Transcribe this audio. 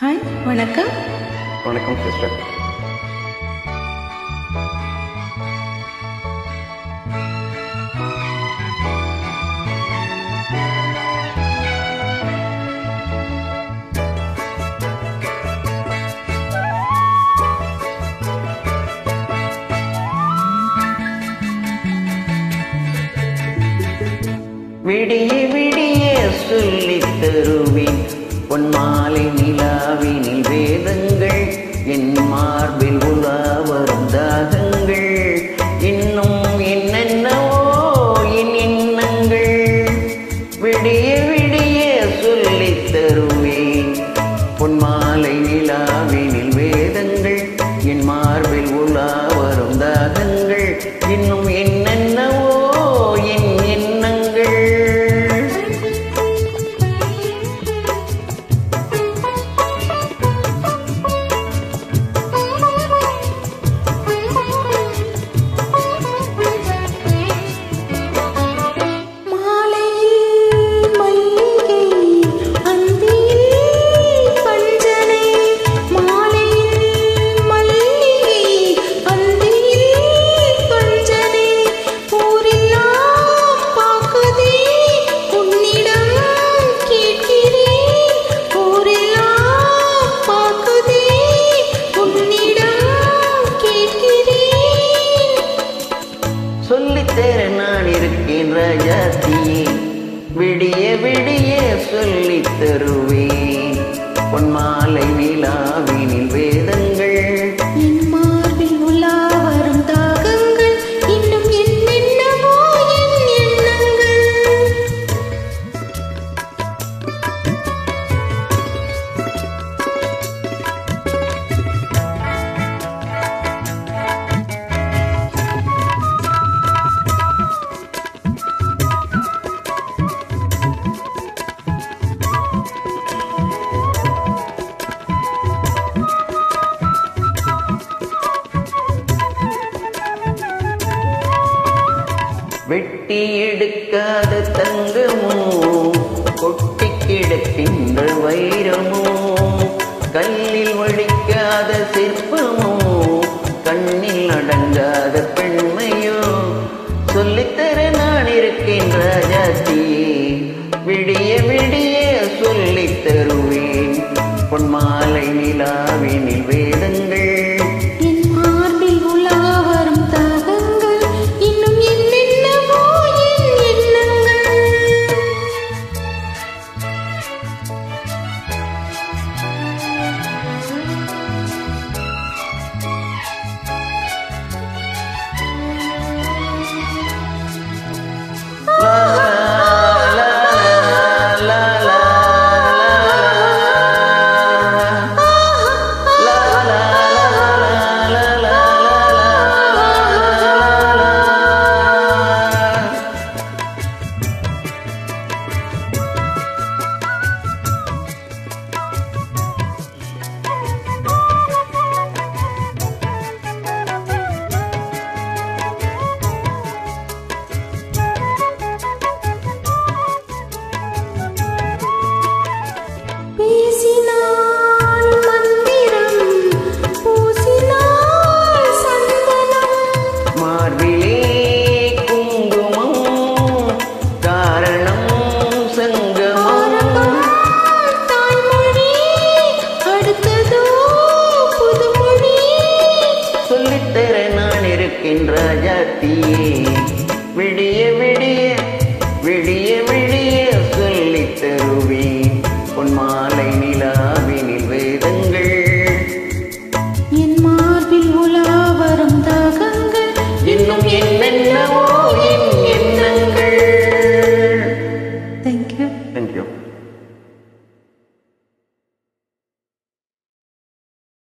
Hi, வணக்கம். வணக்கம் sister. விடிய விடிய சொல்லித் தருவேன் பொன்மாலை நிலாவினில் வேதங்கள், என் மார்பில் உலா வரும் தாகங்கள், இன்னும் என்னென்னவோ என் எண்ணங்கள். விடிய விடிய சொல்லித் தருவேன் பொன்மாலை நிலாவினில் வேதங்கள், என் மார்பில் உலா வரும் தாகங்கள், இன்னும் என்னென்னவோ என் எண்ணங்கள். சொல்லித்தர நான் இருக்கேன் ராஜாத்தியே, விடிய விடிய சொல்லித் தருவேன் பொன்மாலை நிலாவினில் வேதங்கள், என் மார்பில் உலா வரும் தாகங்கள், இன்னும் என்னென்னவோ என் எண்ணங்கள். வெட்டி எடுக்காத தங்கமோ, கொட்டி கிடக்கின்ற வைரமோ, கல்லில் வடிக்காத சிற்பமோ, கண்ணில் அடங்காத பெண்மையோ, சொல்லித்தர நான் இருக்கேன் ராஜாத்தியே, விடிய விடிய சொல்லித் தருவேன் பொன்மாலை நிலாவினில் வேதங்கள், என் மார்பில் உலா வரும் தாகங்கள், இன்னும் என்னென்னவோ என் எண்ணங்கள். பேசினாள் மந்திரம், பூசினாள் சந்தனம், மார்பிலே குங்குமம், காரணம் சங்கமம், தாய்மொழி அடுத்ததோ புதுமொழி. சொல்லித்தர நான் இருக்கேன் ராஜாத்தியே,